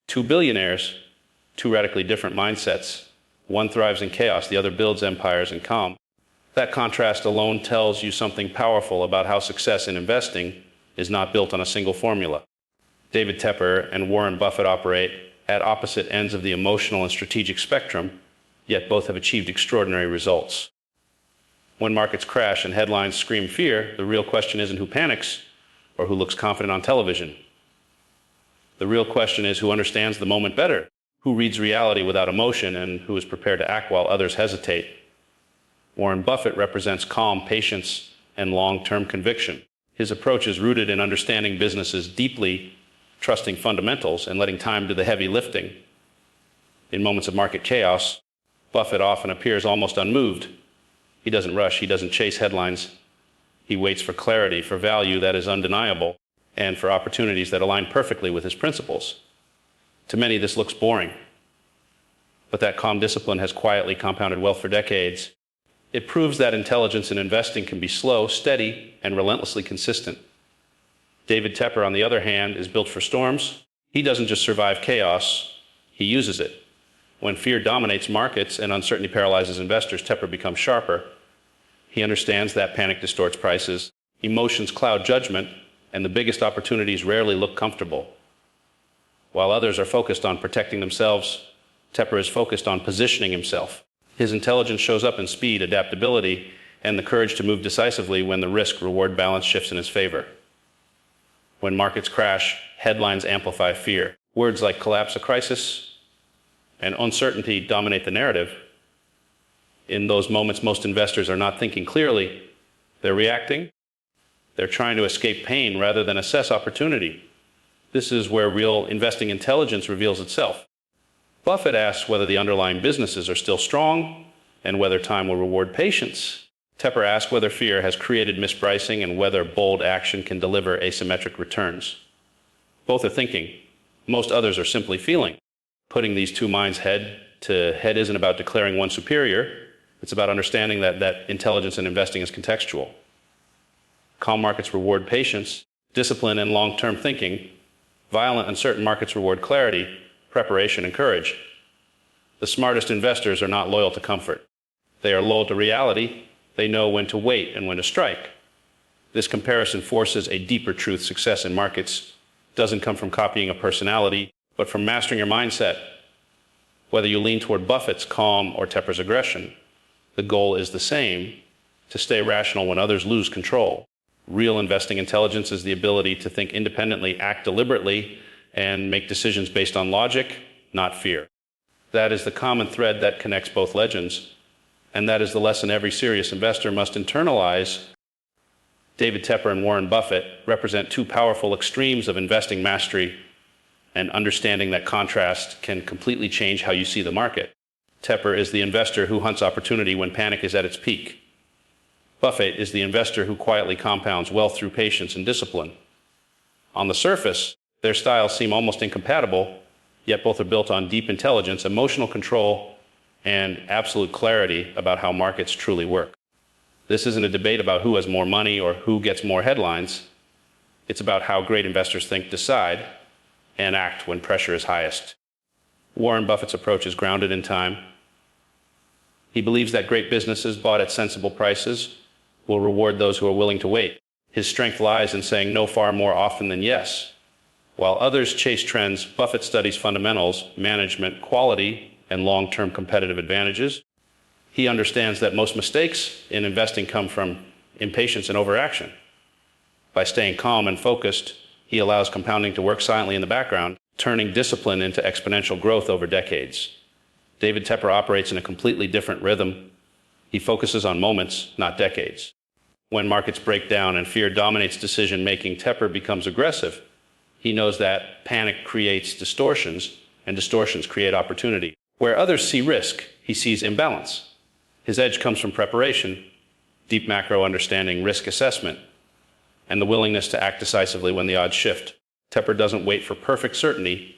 Two billionaires, two radically different mindsets. One thrives in chaos, the other builds empires in calm. That contrast alone tells you something powerful about how success in investing is not built on a single formula. David Tepper and Warren Buffett operate at opposite ends of the emotional and strategic spectrum, yet both have achieved extraordinary results. When markets crash and headlines scream fear, the real question isn't who panics or who looks confident on television. The real question is who understands the moment better, who reads reality without emotion, and who is prepared to act while others hesitate. Warren Buffett represents calm, patience, and long-term conviction. His approach is rooted in understanding businesses deeply, trusting fundamentals, and letting time do the heavy lifting. In moments of market chaos, Buffett often appears almost unmoved. He doesn't rush, he doesn't chase headlines. He waits for clarity, for value that is undeniable, and for opportunities that align perfectly with his principles. To many, this looks boring, but that calm discipline has quietly compounded wealth for decades. It proves that intelligence in investing can be slow, steady, and relentlessly consistent. David Tepper, on the other hand, is built for storms. He doesn't just survive chaos, he uses it. When fear dominates markets and uncertainty paralyzes investors, Tepper becomes sharper. He understands that panic distorts prices, emotions cloud judgment, and the biggest opportunities rarely look comfortable. While others are focused on protecting themselves, Tepper is focused on positioning himself. His intelligence shows up in speed, adaptability, and the courage to move decisively when the risk-reward balance shifts in his favor. When markets crash, headlines amplify fear. Words like collapse, a crisis, and uncertainty dominate the narrative. In those moments, most investors are not thinking clearly. They're reacting. They're trying to escape pain rather than assess opportunity. This is where real investing intelligence reveals itself. Buffett asks whether the underlying businesses are still strong and whether time will reward patience. Tepper asks whether fear has created mispricing and whether bold action can deliver asymmetric returns. Both are thinking. Most others are simply feeling. Putting these two minds head to head isn't about declaring one superior. It's about understanding that intelligence in investing is contextual. Calm markets reward patience, discipline, and long-term thinking. Violent, uncertain markets reward clarity, preparation, and courage. The smartest investors are not loyal to comfort. They are loyal to reality. They know when to wait and when to strike. This comparison forces a deeper truth. Success in markets doesn't come from copying a personality, but from mastering your mindset. Whether you lean toward Buffett's calm or Tepper's aggression, the goal is the same: to stay rational when others lose control. Real investing intelligence is the ability to think independently, act deliberately, and make decisions based on logic, not fear. That is the common thread that connects both legends, and that is the lesson every serious investor must internalize. David Tepper and Warren Buffett represent two powerful extremes of investing mastery, and understanding that contrast can completely change how you see the market. Tepper is the investor who hunts opportunity when panic is at its peak. Buffett is the investor who quietly compounds wealth through patience and discipline. On the surface, their styles seem almost incompatible, yet both are built on deep intelligence, emotional control, and absolute clarity about how markets truly work. This isn't a debate about who has more money or who gets more headlines. It's about how great investors think, decide, and act when pressure is highest. Warren Buffett's approach is grounded in time. He believes that great businesses bought at sensible prices will reward those who are willing to wait. His strength lies in saying no far more often than yes. While others chase trends, Buffett studies fundamentals, management, quality, and long-term competitive advantages. He understands that most mistakes in investing come from impatience and overaction. By staying calm and focused, he allows compounding to work silently in the background, turning discipline into exponential growth over decades. David Tepper operates in a completely different rhythm. He focuses on moments, not decades. When markets break down and fear dominates decision-making, Tepper becomes aggressive. He knows that panic creates distortions, and distortions create opportunity. Where others see risk, he sees imbalance. His edge comes from preparation, deep macro understanding, risk assessment, and the willingness to act decisively when the odds shift. Tepper doesn't wait for perfect certainty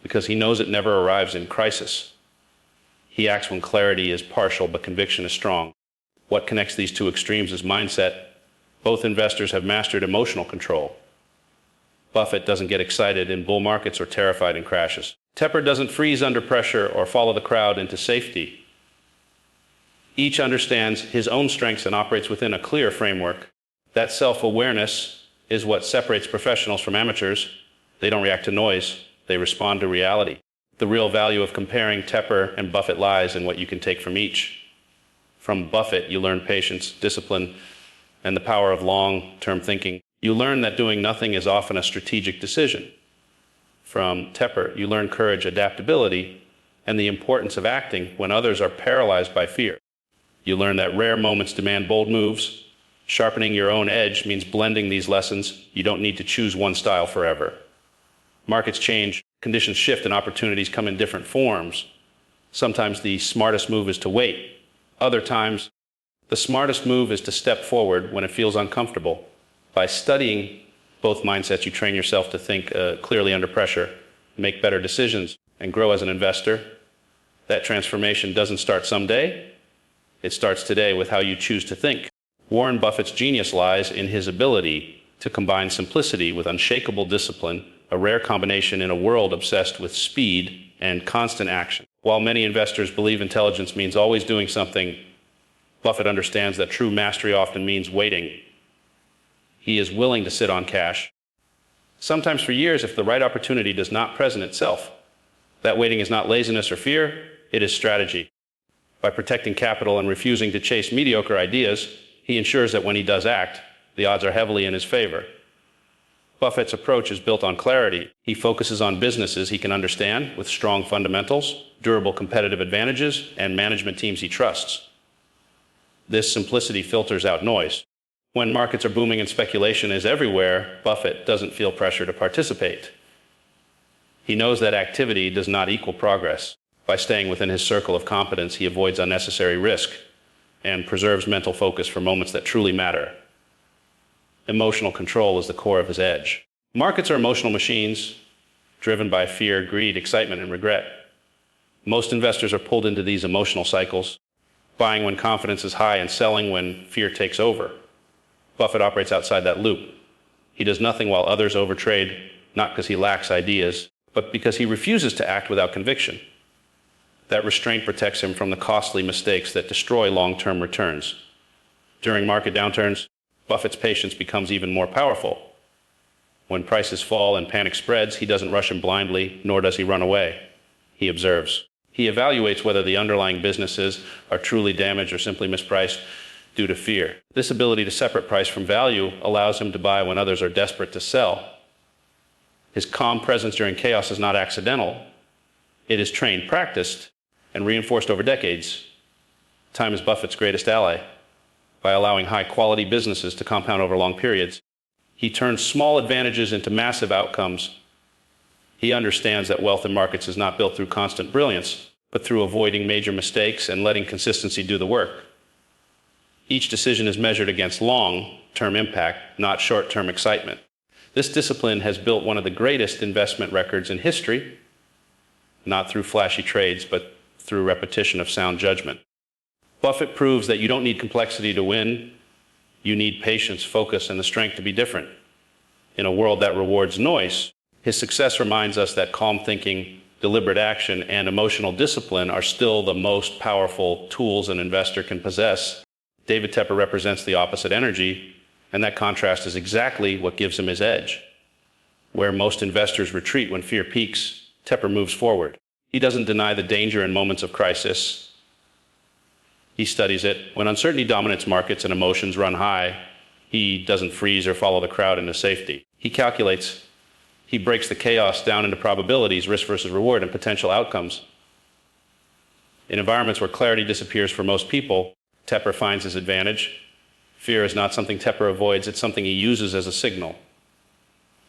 because he knows it never arrives in crisis. He acts when clarity is partial but conviction is strong. What connects these two extremes is mindset. Both investors have mastered emotional control. Buffett doesn't get excited in bull markets or terrified in crashes. Tepper doesn't freeze under pressure or follow the crowd into safety. Each understands his own strengths and operates within a clear framework. That self-awareness is what separates professionals from amateurs. They don't react to noise, they respond to reality. The real value of comparing Tepper and Buffett lies in what you can take from each. From Buffett, you learn patience, discipline, and the power of long-term thinking. You learn that doing nothing is often a strategic decision. From Tepper, you learn courage, adaptability, and the importance of acting when others are paralyzed by fear. You learn that rare moments demand bold moves. Sharpening your own edge means blending these lessons. You don't need to choose one style forever. Markets change, conditions shift, and opportunities come in different forms. Sometimes the smartest move is to wait. Other times, the smartest move is to step forward when it feels uncomfortable. By studying both mindsets, you train yourself to think clearly under pressure, make better decisions, and grow as an investor. That transformation doesn't start someday. It starts today with how you choose to think. Warren Buffett's genius lies in his ability to combine simplicity with unshakable discipline, a rare combination in a world obsessed with speed and constant action. While many investors believe intelligence means always doing something, Buffett understands that true mastery often means waiting. He is willing to sit on cash, sometimes for years if the right opportunity does not present itself. That waiting is not laziness or fear, it is strategy. By protecting capital and refusing to chase mediocre ideas, he ensures that when he does act, the odds are heavily in his favor. Buffett's approach is built on clarity. He focuses on businesses he can understand with strong fundamentals, durable competitive advantages, and management teams he trusts. This simplicity filters out noise. When markets are booming and speculation is everywhere, Buffett doesn't feel pressure to participate. He knows that activity does not equal progress. By staying within his circle of competence, he avoids unnecessary risk and preserves mental focus for moments that truly matter. Emotional control is the core of his edge. Markets are emotional machines driven by fear, greed, excitement, and regret. Most investors are pulled into these emotional cycles, buying when confidence is high and selling when fear takes over. Buffett operates outside that loop. He does nothing while others overtrade, not because he lacks ideas, but because he refuses to act without conviction. That restraint protects him from the costly mistakes that destroy long-term returns. During market downturns, Buffett's patience becomes even more powerful. When prices fall and panic spreads, he doesn't rush in blindly, nor does he run away. He observes. He evaluates whether the underlying businesses are truly damaged or simply mispriced due to fear. This ability to separate price from value allows him to buy when others are desperate to sell. His calm presence during chaos is not accidental. It is trained, practiced, and reinforced over decades. Time is Buffett's greatest ally. By allowing high-quality businesses to compound over long periods, he turns small advantages into massive outcomes. He understands that wealth in markets is not built through constant brilliance, but through avoiding major mistakes and letting consistency do the work. Each decision is measured against long-term impact, not short-term excitement. This discipline has built one of the greatest investment records in history, not through flashy trades, but through repetition of sound judgment. Buffett proves that you don't need complexity to win. You need patience, focus, and the strength to be different. In a world that rewards noise, his success reminds us that calm thinking, deliberate action, and emotional discipline are still the most powerful tools an investor can possess. David Tepper represents the opposite energy, and that contrast is exactly what gives him his edge. Where most investors retreat when fear peaks, Tepper moves forward. He doesn't deny the danger in moments of crisis. He studies it. When uncertainty dominates markets and emotions run high, he doesn't freeze or follow the crowd into safety. He calculates. He breaks the chaos down into probabilities, risk versus reward, and potential outcomes. In environments where clarity disappears for most people, Tepper finds his advantage. Fear is not something Tepper avoids, it's something he uses as a signal.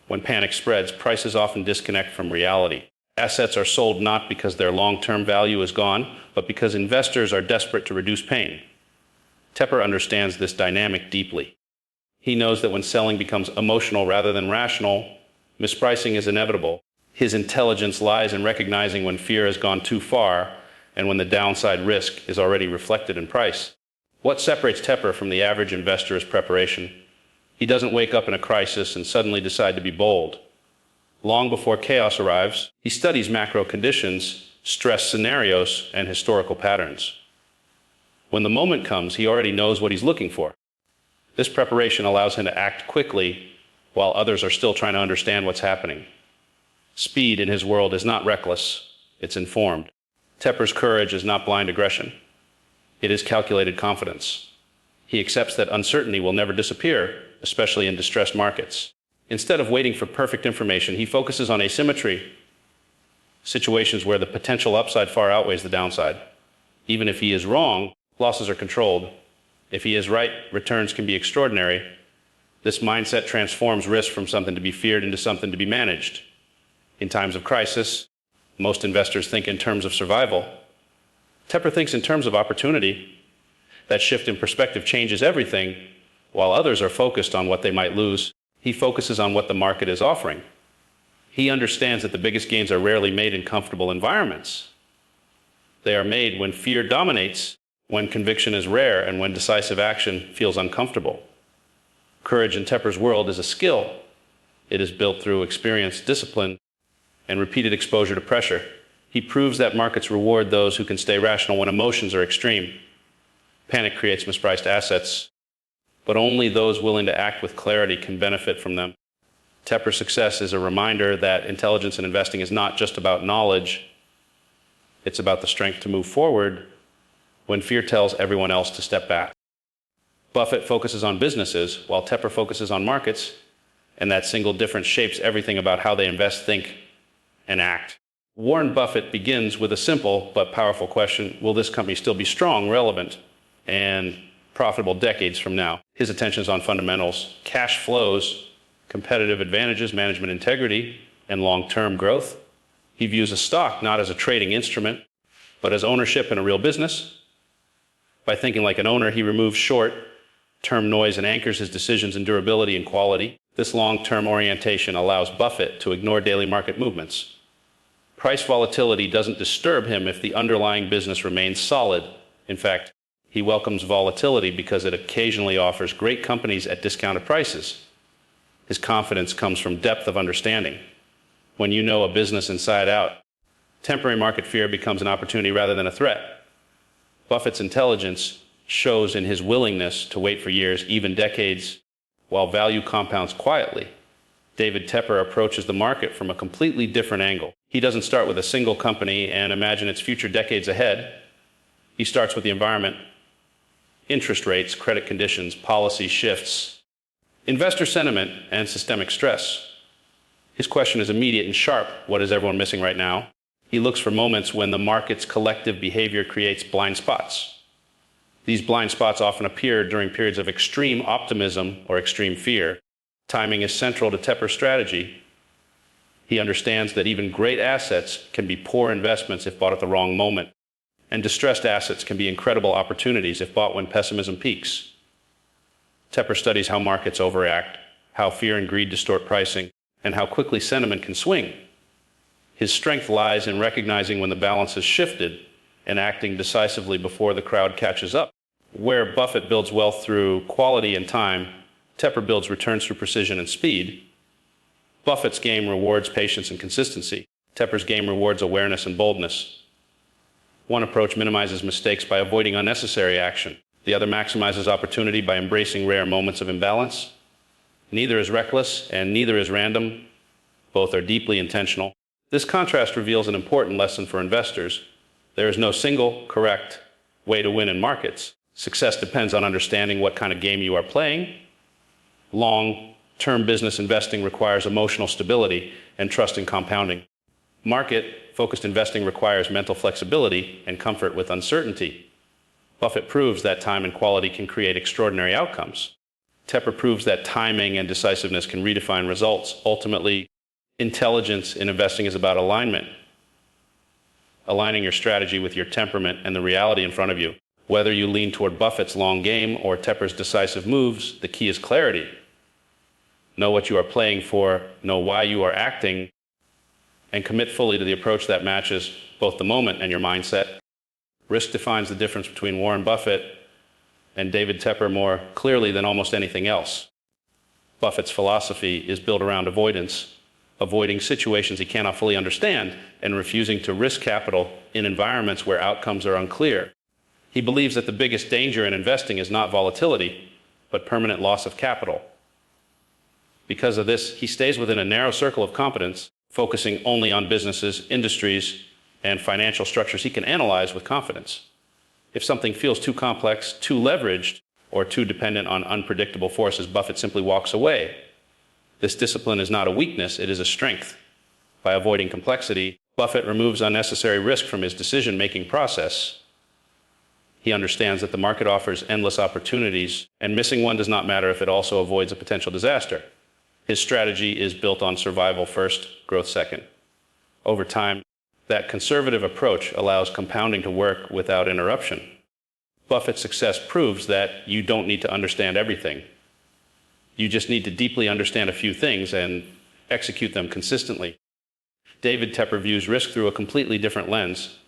When panic spreads, prices often disconnect from reality. Assets are sold not because their long-term value is gone, but because investors are desperate to reduce pain. Tepper understands this dynamic deeply. He knows that when selling becomes emotional rather than rational, mispricing is inevitable. His intelligence lies in recognizing when fear has gone too far and when the downside risk is already reflected in price. What separates Tepper from the average investor is preparation. He doesn't wake up in a crisis and suddenly decide to be bold. Long before chaos arrives, he studies macro conditions, stress scenarios, and historical patterns. When the moment comes, he already knows what he's looking for. This preparation allows him to act quickly while others are still trying to understand what's happening. Speed in his world is not reckless, it's informed. Tepper's courage is not blind aggression. It is calculated confidence. He accepts that uncertainty will never disappear, especially in distressed markets. Instead of waiting for perfect information, he focuses on asymmetry, situations where the potential upside far outweighs the downside. Even if he is wrong, losses are controlled. If he is right, returns can be extraordinary. This mindset transforms risk from something to be feared into something to be managed. In times of crisis, most investors think in terms of survival. Tepper thinks in terms of opportunity. That shift in perspective changes everything. While others are focused on what they might lose, he focuses on what the market is offering. He understands that the biggest gains are rarely made in comfortable environments. They are made when fear dominates, when conviction is rare, and when decisive action feels uncomfortable. Courage in Tepper's world is a skill. It is built through experience, discipline, and repeated exposure to pressure. He proves that markets reward those who can stay rational when emotions are extreme. Panic creates mispriced assets, but only those willing to act with clarity can benefit from them. Tepper's success is a reminder that intelligence in investing is not just about knowledge. It's about the strength to move forward when fear tells everyone else to step back. Buffett focuses on businesses, while Tepper focuses on markets, and that single difference shapes everything about how they invest, think, and act. Warren Buffett begins with a simple but powerful question: will this company still be strong, relevant, and profitable decades from now? His attention is on fundamentals, cash flows, competitive advantages, management integrity, and long-term growth. He views a stock not as a trading instrument, but as ownership in a real business. By thinking like an owner, he removes short-term noise and anchors his decisions in durability and quality. This long-term orientation allows Buffett to ignore daily market movements. Price volatility doesn't disturb him if the underlying business remains solid. In fact, he welcomes volatility because it occasionally offers great companies at discounted prices. His confidence comes from depth of understanding. When you know a business inside out, temporary market fear becomes an opportunity rather than a threat. Buffett's intelligence shows in his willingness to wait for years, even decades, while value compounds quietly. David Tepper approaches the market from a completely different angle. He doesn't start with a single company and imagine its future decades ahead. He starts with the environment, interest rates, credit conditions, policy shifts, investor sentiment, and systemic stress. His question is immediate and sharp. What is everyone missing right now? He looks for moments when the market's collective behavior creates blind spots. These blind spots often appear during periods of extreme optimism or extreme fear. Timing is central to Tepper's strategy. He understands that even great assets can be poor investments if bought at the wrong moment, and distressed assets can be incredible opportunities if bought when pessimism peaks. Tepper studies how markets overreact, how fear and greed distort pricing, and how quickly sentiment can swing. His strength lies in recognizing when the balance has shifted and acting decisively before the crowd catches up. Where Buffett builds wealth through quality and time, Tepper builds returns through precision and speed. Buffett's game rewards patience and consistency. Tepper's game rewards awareness and boldness. One approach minimizes mistakes by avoiding unnecessary action. The other maximizes opportunity by embracing rare moments of imbalance. Neither is reckless and neither is random. Both are deeply intentional. This contrast reveals an important lesson for investors. There is no single correct way to win in markets. Success depends on understanding what kind of game you are playing. Long-term business investing requires emotional stability and trust in compounding. Market-focused investing requires mental flexibility and comfort with uncertainty. Buffett proves that time and quality can create extraordinary outcomes. Tepper proves that timing and decisiveness can redefine results. Ultimately, intelligence in investing is about alignment. Aligning your strategy with your temperament and the reality in front of you. Whether you lean toward Buffett's long game or Tepper's decisive moves, the key is clarity. Know what you are playing for, know why you are acting, and commit fully to the approach that matches both the moment and your mindset. Risk defines the difference between Warren Buffett and David Tepper more clearly than almost anything else. Buffett's philosophy is built around avoidance. avoiding situations he cannot fully understand, and refusing to risk capital in environments where outcomes are unclear. He believes that the biggest danger in investing is not volatility, but permanent loss of capital. Because of this, he stays within a narrow circle of competence, focusing only on businesses, industries, and financial structures he can analyze with confidence. If something feels too complex, too leveraged, or too dependent on unpredictable forces, Buffett simply walks away. This discipline is not a weakness, it is a strength. By avoiding complexity, Buffett removes unnecessary risk from his decision-making process. He understands that the market offers endless opportunities, and missing one does not matter if it also avoids a potential disaster. His strategy is built on survival first, growth second. Over time, that conservative approach allows compounding to work without interruption. Buffett's success proves that you don't need to understand everything. You just need to deeply understand a few things and execute them consistently. David Tepper views risk through a completely different lens.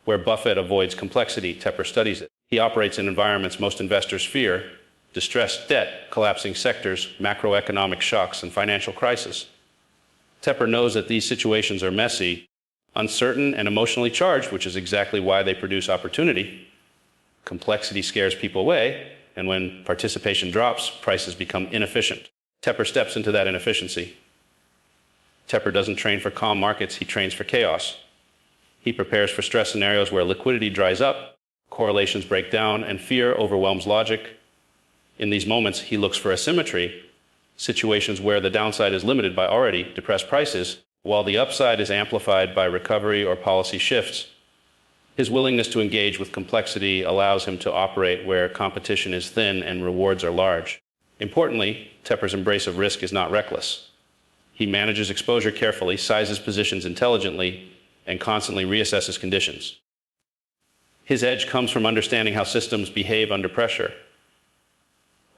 Where Buffett avoids complexity, Tepper studies it. He operates in environments most investors fear: distressed debt, collapsing sectors, macroeconomic shocks, and financial crisis. Tepper knows that these situations are messy, uncertain, and emotionally charged, which is exactly why they produce opportunity. Complexity scares people away, and when participation drops, prices become inefficient. Tepper steps into that inefficiency. Tepper doesn't train for calm markets, he trains for chaos. He prepares for stress scenarios where liquidity dries up, correlations break down, and fear overwhelms logic. In these moments, he looks for asymmetry, situations where the downside is limited by already depressed prices, while the upside is amplified by recovery or policy shifts. His willingness to engage with complexity allows him to operate where competition is thin and rewards are large. Importantly, Tepper's embrace of risk is not reckless. He manages exposure carefully, sizes positions intelligently, and constantly reassesses conditions. His edge comes from understanding how systems behave under pressure.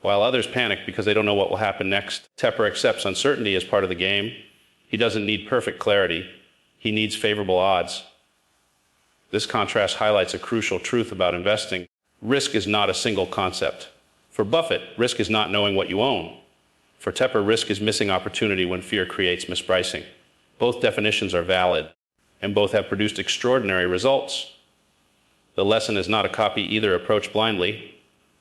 While others panic because they don't know what will happen next, Tepper accepts uncertainty as part of the game. He doesn't need perfect clarity. He needs favorable odds. This contrast highlights a crucial truth about investing. Risk is not a single concept. For Buffett, risk is not knowing what you own. For Tepper, risk is missing opportunity when fear creates mispricing. Both definitions are valid, and both have produced extraordinary results. The lesson is not to copy either approach blindly,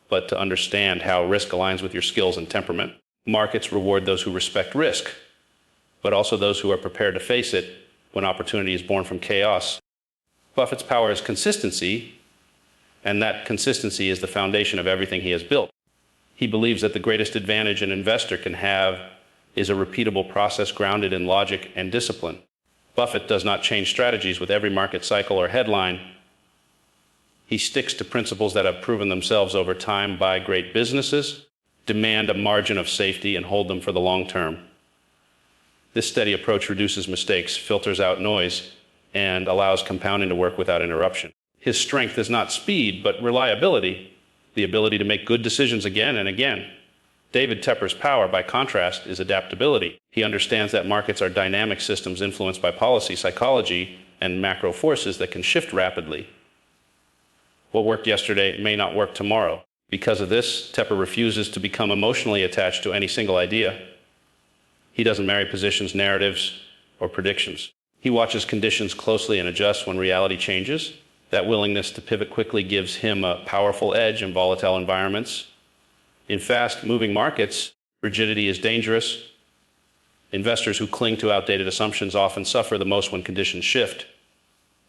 but to understand how risk aligns with your skills and temperament. Markets reward those who respect risk, but also those who are prepared to face it when opportunity is born from chaos. Buffett's power is consistency, and that consistency is the foundation of everything he has built. He believes that the greatest advantage an investor can have is a repeatable process grounded in logic and discipline. Buffett does not change strategies with every market cycle or headline. He sticks to principles that have proven themselves over time by great businesses, demand a margin of safety, and hold them for the long term. This steady approach reduces mistakes, filters out noise, and allows compounding to work without interruption. His strength is not speed, but reliability, the ability to make good decisions again and again. David Tepper's power, by contrast, is adaptability. He understands that markets are dynamic systems influenced by policy, psychology, and macro forces that can shift rapidly. What worked yesterday may not work tomorrow. Because of this, Tepper refuses to become emotionally attached to any single idea. He doesn't marry positions, narratives, or predictions. He watches conditions closely and adjusts when reality changes. That willingness to pivot quickly gives him a powerful edge in volatile environments. In fast-moving markets, rigidity is dangerous. Investors who cling to outdated assumptions often suffer the most when conditions shift.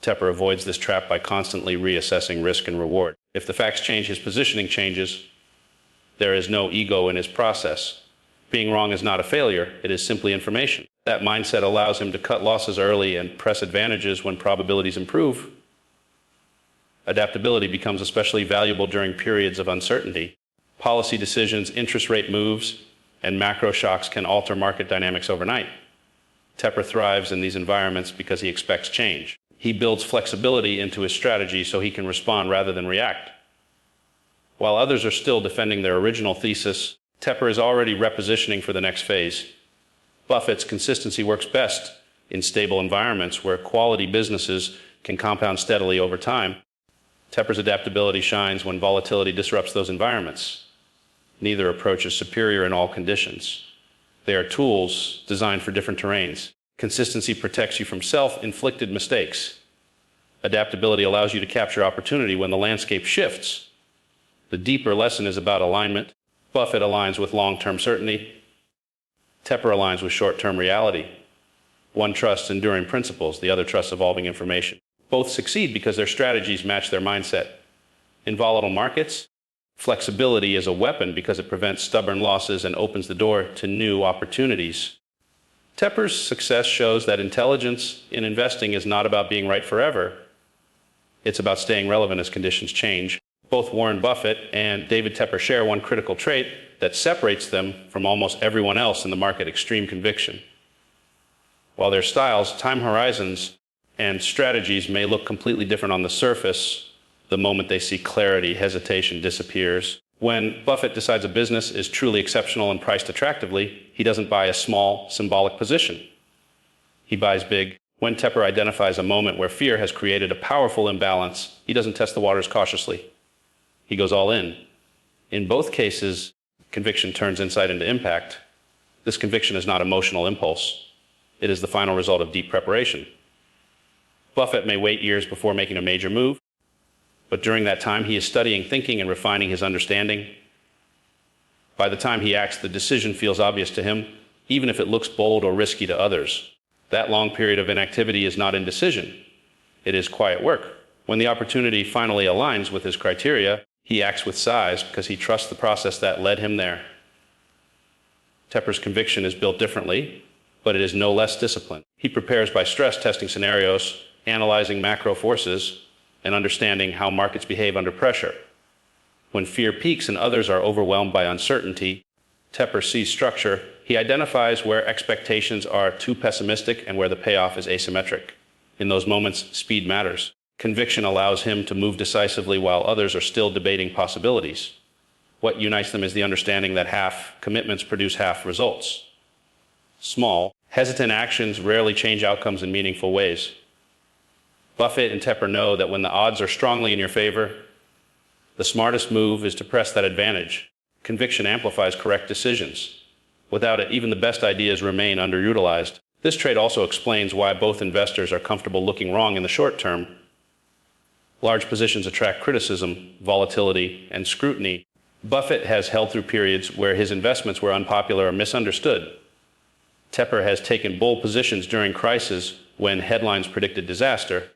Tepper avoids this trap by constantly reassessing risk and reward. If the facts change, his positioning changes. There is no ego in his process. Being wrong is not a failure, it is simply information. That mindset allows him to cut losses early and press advantages when probabilities improve. Adaptability becomes especially valuable during periods of uncertainty. Policy decisions, interest rate moves, and macro shocks can alter market dynamics overnight. Tepper thrives in these environments because he expects change. He builds flexibility into his strategy so he can respond rather than react. While others are still defending their original thesis, Tepper is already repositioning for the next phase. Buffett's consistency works best in stable environments where quality businesses can compound steadily over time. Tepper's adaptability shines when volatility disrupts those environments. Neither approach is superior in all conditions. They are tools designed for different terrains. Consistency protects you from self-inflicted mistakes. Adaptability allows you to capture opportunity when the landscape shifts. The deeper lesson is about alignment. Buffett aligns with long-term certainty. Tepper aligns with short-term reality. One trusts enduring principles, the other trusts evolving information. Both succeed because their strategies match their mindset. In volatile markets, flexibility is a weapon because it prevents stubborn losses and opens the door to new opportunities. Tepper's success shows that intelligence in investing is not about being right forever. It's about staying relevant as conditions change. Both Warren Buffett and David Tepper share one critical trait that separates them from almost everyone else in the market: extreme conviction. While their styles, time horizons, and strategies may look completely different on the surface, the moment they see clarity, hesitation disappears. When Buffett decides a business is truly exceptional and priced attractively, he doesn't buy a small, symbolic position. He buys big. When Tepper identifies a moment where fear has created a powerful imbalance, he doesn't test the waters cautiously. He goes all in. In both cases, conviction turns insight into impact. This conviction is not emotional impulse. It is the final result of deep preparation. Buffett may wait years before making a major move, but during that time he is studying, thinking, and refining his understanding. By the time he acts, the decision feels obvious to him, even if it looks bold or risky to others. That long period of inactivity is not indecision. It is quiet work. When the opportunity finally aligns with his criteria, he acts with size because he trusts the process that led him there. Tepper's conviction is built differently, but it is no less disciplined. He prepares by stress testing scenarios, analyzing macro forces, and understanding how markets behave under pressure. When fear peaks and others are overwhelmed by uncertainty, Tepper sees structure. He identifies where expectations are too pessimistic and where the payoff is asymmetric. In those moments, speed matters. Conviction allows him to move decisively while others are still debating possibilities. What unites them is the understanding that half commitments produce half results. Small, hesitant actions rarely change outcomes in meaningful ways. Buffett and Tepper know that when the odds are strongly in your favor, the smartest move is to press that advantage. Conviction amplifies correct decisions. Without it, even the best ideas remain underutilized. This trait also explains why both investors are comfortable looking wrong in the short term. Large positions attract criticism, volatility, and scrutiny. Buffett has held through periods where his investments were unpopular or misunderstood. Tepper has taken bold positions during crises when headlines predicted disaster.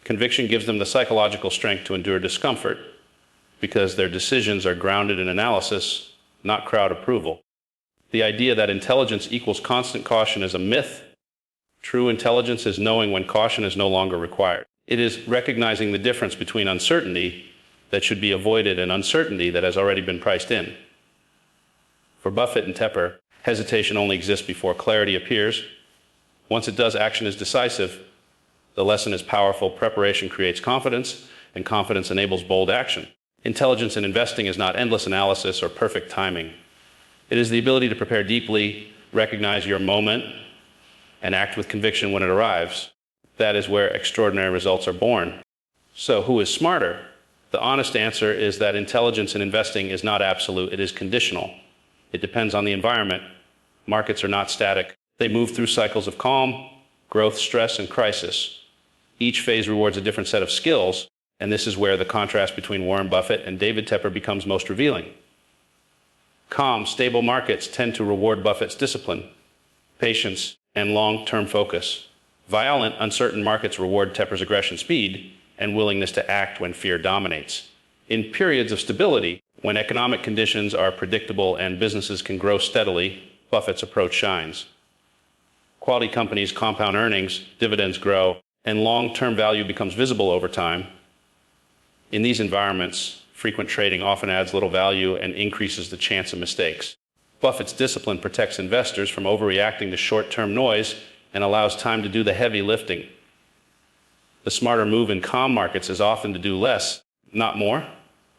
Conviction gives them the psychological strength to endure discomfort because their decisions are grounded in analysis, not crowd approval. The idea that intelligence equals constant caution is a myth. True intelligence is knowing when caution is no longer required. It is recognizing the difference between uncertainty that should be avoided and uncertainty that has already been priced in. For Buffett and Tepper, hesitation only exists before clarity appears. Once it does, action is decisive. The lesson is powerful. Preparation creates confidence, and confidence enables bold action. Intelligence in investing is not endless analysis or perfect timing. It is the ability to prepare deeply, recognize your moment, and act with conviction when it arrives. That is where extraordinary results are born. So, who is smarter? The honest answer is that intelligence in investing is not absolute, it is conditional. It depends on the environment. Markets are not static. They move through cycles of calm, growth, stress, and crisis. Each phase rewards a different set of skills, and this is where the contrast between Warren Buffett and David Tepper becomes most revealing. Calm, stable markets tend to reward Buffett's discipline, patience, and long-term focus. Violent, uncertain markets reward Tepper's aggression, speed, and willingness to act when fear dominates. In periods of stability, when economic conditions are predictable and businesses can grow steadily, Buffett's approach shines. Quality companies compound earnings, dividends grow, and long-term value becomes visible over time. In these environments, frequent trading often adds little value and increases the chance of mistakes. Buffett's discipline protects investors from overreacting to short-term noise and allows time to do the heavy lifting. The smarter move in calm markets is often to do less, not more.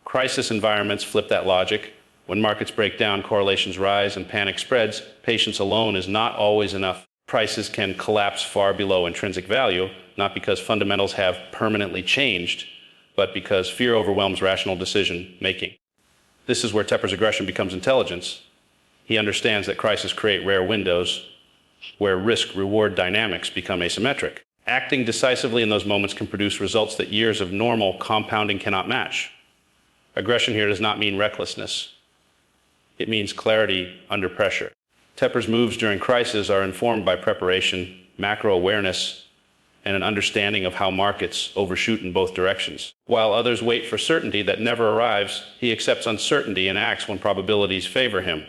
Crisis environments flip that logic. When markets break down, correlations rise, and panic spreads, patience alone is not always enough. Prices can collapse far below intrinsic value, not because fundamentals have permanently changed, but because fear overwhelms rational decision-making. This is where Tepper's aggression becomes intelligence. He understands that crises create rare windows. where risk-reward dynamics become asymmetric. Acting decisively in those moments can produce results that years of normal compounding cannot match. Aggression here does not mean recklessness. It means clarity under pressure. Tepper's moves during crisis are informed by preparation, macro awareness, and an understanding of how markets overshoot in both directions. While others wait for certainty that never arrives, he accepts uncertainty and acts when probabilities favor him.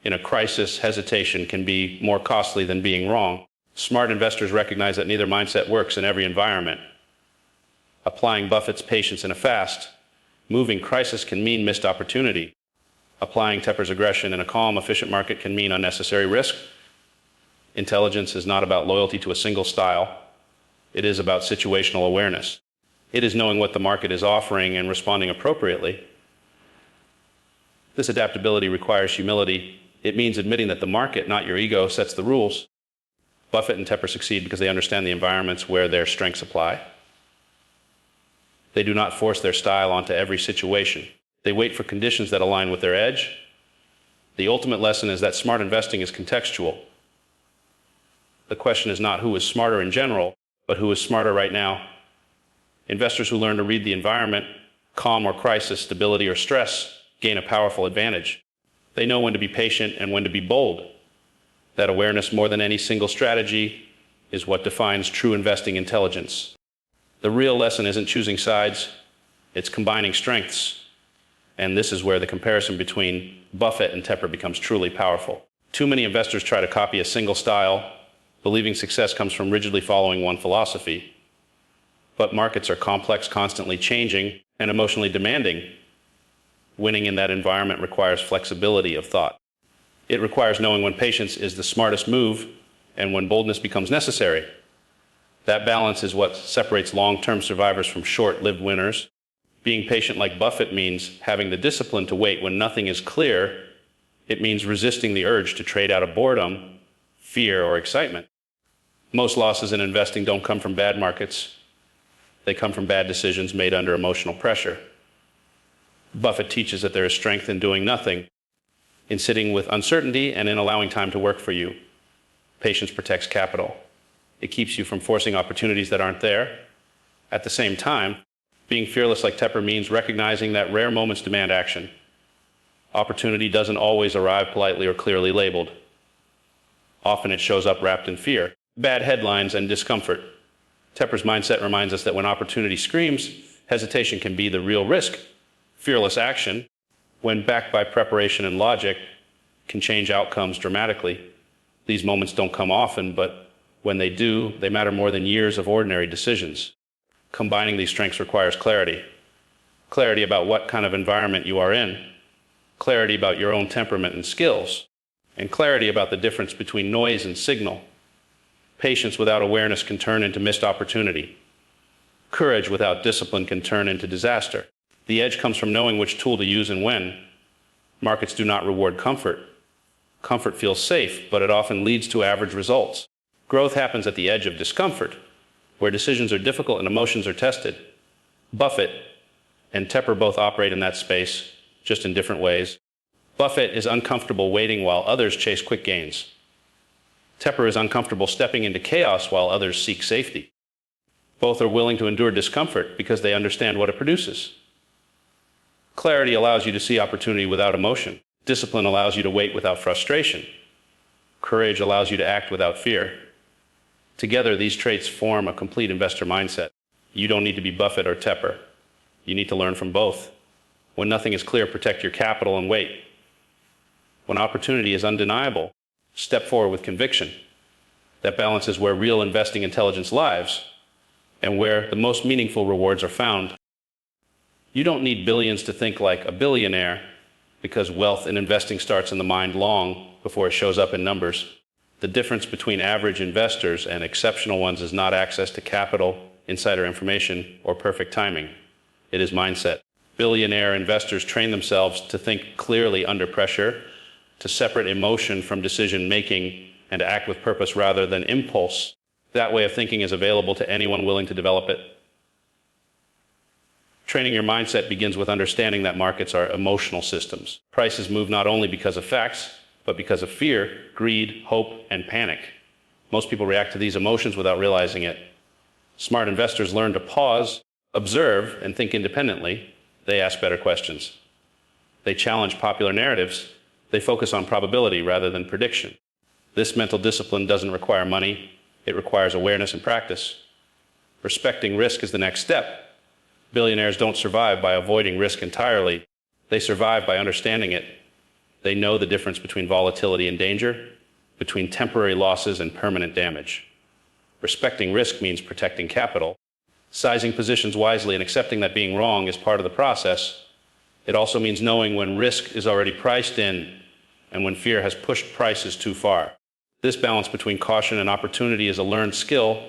In a crisis, hesitation can be more costly than being wrong. Smart investors recognize that neither mindset works in every environment. Applying Buffett's patience in a fast-moving crisis can mean missed opportunity. Applying Tepper's aggression in a calm, efficient market can mean unnecessary risk. Intelligence is not about loyalty to a single style. It is about situational awareness. It is knowing what the market is offering and responding appropriately. This adaptability requires humility. It means admitting that the market, not your ego, sets the rules. Buffett and Tepper succeed because they understand the environments where their strengths apply. They do not force their style onto every situation. They wait for conditions that align with their edge. The ultimate lesson is that smart investing is contextual. The question is not who is smarter in general, but who is smarter right now. Investors who learn to read the environment, calm or crisis, stability or stress, gain a powerful advantage. They know when to be patient and when to be bold. That awareness, more than any single strategy, is what defines true investing intelligence. The real lesson isn't choosing sides, it's combining strengths. And this is where the comparison between Buffett and Tepper becomes truly powerful. Too many investors try to copy a single style, believing success comes from rigidly following one philosophy. But markets are complex, constantly changing, and emotionally demanding. Winning in that environment requires flexibility of thought. It requires knowing when patience is the smartest move and when boldness becomes necessary. That balance is what separates long-term survivors from short-lived winners. Being patient like Buffett means having the discipline to wait when nothing is clear. It means resisting the urge to trade out of boredom, fear, or excitement. Most losses in investing don't come from bad markets. They come from bad decisions made under emotional pressure. Buffett teaches that there is strength in doing nothing, in sitting with uncertainty and in allowing time to work for you. Patience protects capital. It keeps you from forcing opportunities that aren't there. At the same time, being fearless like Tepper means recognizing that rare moments demand action. Opportunity doesn't always arrive politely or clearly labeled. Often it shows up wrapped in fear, bad headlines, and discomfort. Tepper's mindset reminds us that when opportunity screams, hesitation can be the real risk. Fearless action, when backed by preparation and logic, can change outcomes dramatically. These moments don't come often, but when they do, they matter more than years of ordinary decisions. Combining these strengths requires clarity. Clarity about what kind of environment you are in, clarity about your own temperament and skills, and clarity about the difference between noise and signal. Patience without awareness can turn into missed opportunity. Courage without discipline can turn into disaster. The edge comes from knowing which tool to use and when. Markets do not reward comfort. Comfort feels safe, but it often leads to average results. Growth happens at the edge of discomfort, where decisions are difficult and emotions are tested. Buffett and Tepper both operate in that space, just in different ways. Buffett is uncomfortable waiting while others chase quick gains. Tepper is uncomfortable stepping into chaos while others seek safety. Both are willing to endure discomfort because they understand what it produces. Clarity allows you to see opportunity without emotion. Discipline allows you to wait without frustration. Courage allows you to act without fear. Together, these traits form a complete investor mindset. You don't need to be Buffett or Tepper. You need to learn from both. When nothing is clear, protect your capital and wait. When opportunity is undeniable, step forward with conviction. That balance is where real investing intelligence lies and where the most meaningful rewards are found. You don't need billions to think like a billionaire, because wealth in investing starts in the mind long before it shows up in numbers. The difference between average investors and exceptional ones is not access to capital, insider information, or perfect timing. It is mindset. Billionaire investors train themselves to think clearly under pressure, to separate emotion from decision making, and to act with purpose rather than impulse. That way of thinking is available to anyone willing to develop it. Training your mindset begins with understanding that markets are emotional systems. Prices move not only because of facts, but because of fear, greed, hope, and panic. Most people react to these emotions without realizing it. Smart investors learn to pause, observe, and think independently. They ask better questions. They challenge popular narratives. They focus on probability rather than prediction. This mental discipline doesn't require money. It requires awareness and practice. Respecting risk is the next step. Billionaires don't survive by avoiding risk entirely. They survive by understanding it. They know the difference between volatility and danger, between temporary losses and permanent damage. Respecting risk means protecting capital, sizing positions wisely and accepting that being wrong is part of the process. It also means knowing when risk is already priced in and when fear has pushed prices too far. This balance between caution and opportunity is a learned skill,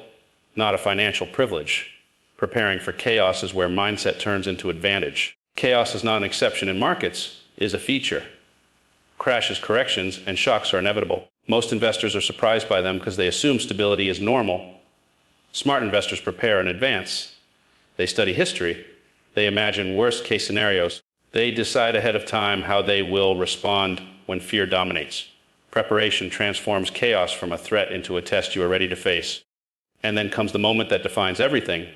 not a financial privilege. Preparing for chaos is where mindset turns into advantage. Chaos is not an exception in markets, it is a feature. Crashes, corrections, and shocks are inevitable. Most investors are surprised by them because they assume stability is normal. Smart investors prepare in advance. They study history. They imagine worst-case scenarios. They decide ahead of time how they will respond when fear dominates. Preparation transforms chaos from a threat into a test you are ready to face. And then comes the moment that defines everything.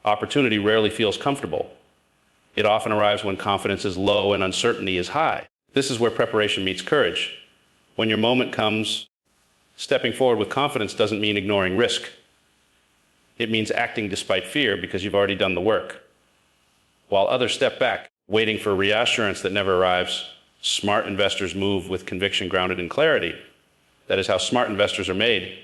Opportunity rarely feels comfortable. It often arrives when confidence is low and uncertainty is high. This is where preparation meets courage. When your moment comes, stepping forward with confidence doesn't mean ignoring risk. It means acting despite fear because you've already done the work. While others step back, waiting for reassurance that never arrives, smart investors move with conviction grounded in clarity. That is how smart investors are made.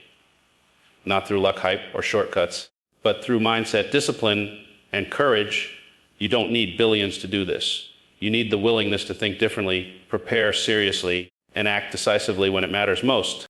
Not through luck, hype, or shortcuts, but through mindset, discipline, and courage. You don't need billions to do this. You need the willingness to think differently, prepare seriously, and act decisively when it matters most.